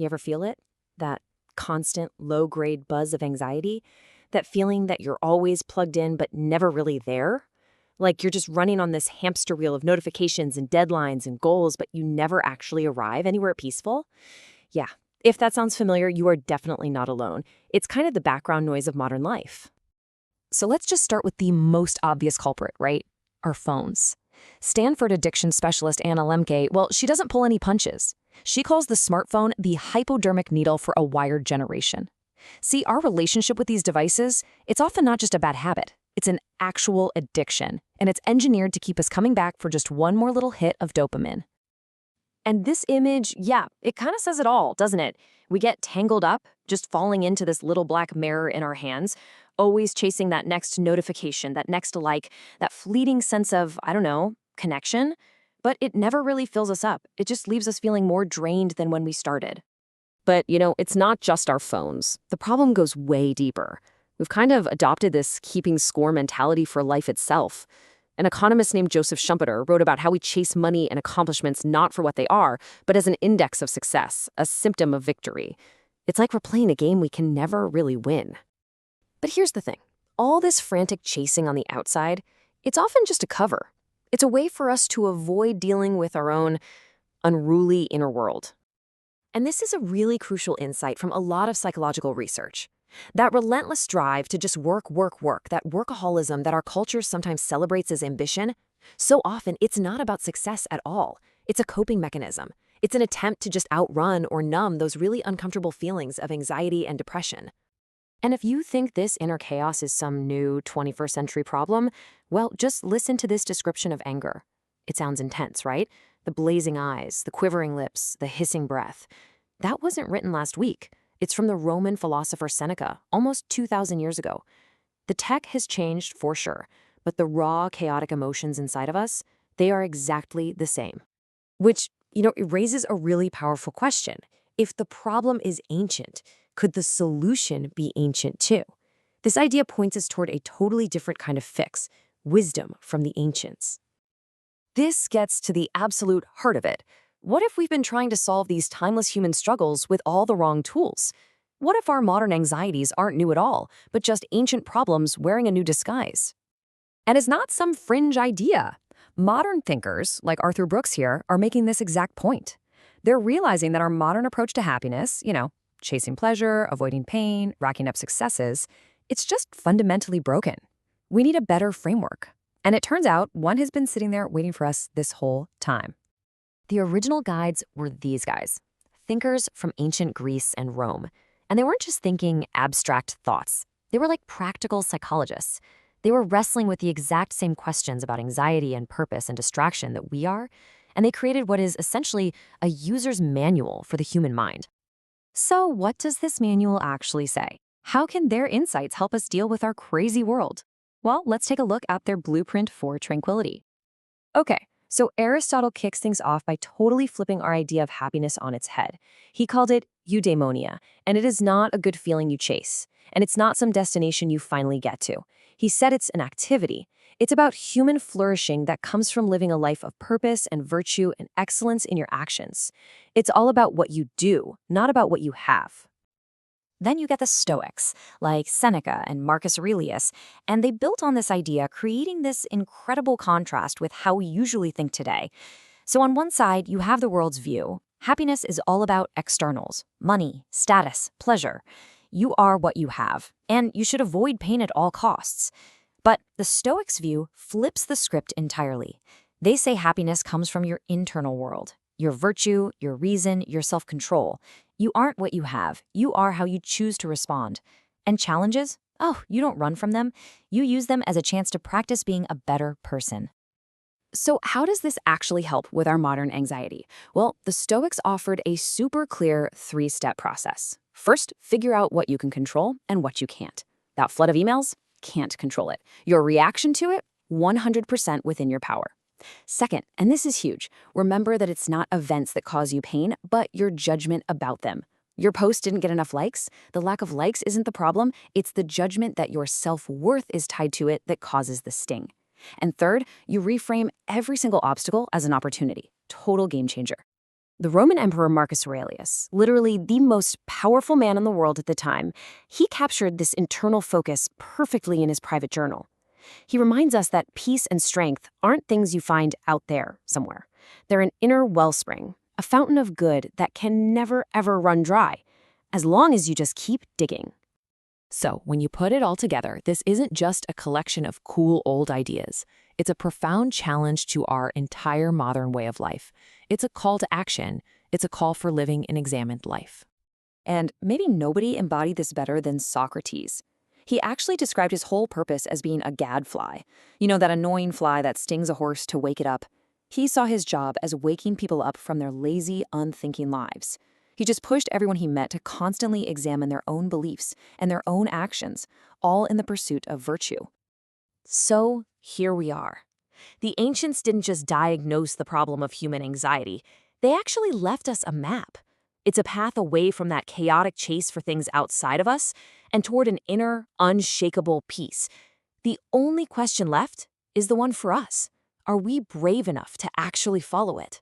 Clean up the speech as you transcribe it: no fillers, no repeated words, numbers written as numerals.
You ever feel it? That constant low-grade buzz of anxiety? That feeling that you're always plugged in but never really there? Like you're just running on this hamster wheel of notifications and deadlines and goals, but you never actually arrive anywhere peaceful? Yeah, if that sounds familiar, you are definitely not alone. It's kind of the background noise of modern life. So let's just start with the most obvious culprit, right? Our phones. Stanford addiction specialist Anna Lemke, well, she doesn't pull any punches. She calls the smartphone the hypodermic needle for a wired generation. See, our relationship with these devices, it's often not just a bad habit. It's an actual addiction, and it's engineered to keep us coming back for just one more little hit of dopamine. And this image, yeah, it kind of says it all, doesn't it? We get tangled up, just falling into this little black mirror in our hands, always chasing that next notification, that next like, that fleeting sense of, I don't know, connection. But it never really fills us up. It just leaves us feeling more drained than when we started. But, it's not just our phones. The problem goes way deeper. We've kind of adopted this keeping score mentality for life itself. An economist named Joseph Schumpeter wrote about how we chase money and accomplishments not for what they are, but as an index of success, a symptom of victory. It's like we're playing a game we can never really win. But here's the thing. All this frantic chasing on the outside, it's often just a cover. It's a way for us to avoid dealing with our own unruly inner world. And this is a really crucial insight from a lot of psychological research. That relentless drive to just work, that workaholism that our culture sometimes celebrates as ambition, so often it's not about success at all. It's a coping mechanism. It's an attempt to just outrun or numb those really uncomfortable feelings of anxiety and depression. And if you think this inner chaos is some new 21st century problem, well, just listen to this description of anger. It sounds intense, right? The blazing eyes, the quivering lips, the hissing breath. That wasn't written last week. It's from the Roman philosopher Seneca, almost 2,000 years ago. The tech has changed for sure, but the raw, chaotic emotions inside of us, they are exactly the same. Which, it raises a really powerful question. If the problem is ancient, could the solution be ancient too? This idea points us toward a totally different kind of fix, wisdom from the ancients. This gets to the absolute heart of it. What if we've been trying to solve these timeless human struggles with all the wrong tools? What if our modern anxieties aren't new at all, but just ancient problems wearing a new disguise? And it's not some fringe idea. Modern thinkers, like Arthur Brooks here, are making this exact point. They're realizing that our modern approach to happiness, chasing pleasure, avoiding pain, racking up successes, it's just fundamentally broken. We need a better framework. And it turns out one has been sitting there waiting for us this whole time. The original guides were these guys, thinkers from ancient Greece and Rome. And they weren't just thinking abstract thoughts. They were like practical psychologists. They were wrestling with the exact same questions about anxiety and purpose and distraction that we are. And they created what is essentially a user's manual for the human mind. So what does this manual actually say? How can their insights help us deal with our crazy world? Well, let's take a look at their blueprint for tranquility. Okay, so Aristotle kicks things off by totally flipping our idea of happiness on its head. He called it eudaimonia, and it is not a good feeling you chase, and it's not some destination you finally get to. He said it's an activity. It's about human flourishing that comes from living a life of purpose and virtue and excellence in your actions. It's all about what you do, not about what you have. Then you get the Stoics, like Seneca and Marcus Aurelius, and they built on this idea, creating this incredible contrast with how we usually think today. So on one side, you have the world's view. Happiness is all about externals, money, status, pleasure. You are what you have, and you should avoid pain at all costs. But the Stoics' view flips the script entirely. They say happiness comes from your internal world, your virtue, your reason, your self-control. You aren't what you have. You are how you choose to respond. And challenges? Oh, you don't run from them. You use them as a chance to practice being a better person. So how does this actually help with our modern anxiety? Well, the Stoics offered a super clear 3-step process. First, figure out what you can control and what you can't. That flood of emails? Can't control it. Your reaction to it? 100% within your power. Second, and this is huge, remember that it's not events that cause you pain, but your judgment about them. Your post didn't get enough likes. The lack of likes isn't the problem. It's the judgment that your self-worth is tied to it that causes the sting. And third, you reframe every single obstacle as an opportunity. Total game changer. The Roman Emperor Marcus Aurelius, literally the most powerful man in the world at the time, he captured this internal focus perfectly in his private journal. He reminds us that peace and strength aren't things you find out there somewhere. They're an inner wellspring, a fountain of good that can never, ever run dry, as long as you just keep digging. So, when you put it all together, this isn't just a collection of cool old ideas. It's a profound challenge to our entire modern way of life. It's a call to action. It's a call for living an examined life. And maybe nobody embodied this better than Socrates. He actually described his whole purpose as being a gadfly. You know, that annoying fly that stings a horse to wake it up. He saw his job as waking people up from their lazy, unthinking lives. He just pushed everyone he met to constantly examine their own beliefs and their own actions, all in the pursuit of virtue. So, here we are. The ancients didn't just diagnose the problem of human anxiety, they actually left us a map. It's a path away from that chaotic chase for things outside of us and toward an inner, unshakable peace. The only question left is the one for us. Are we brave enough to actually follow it?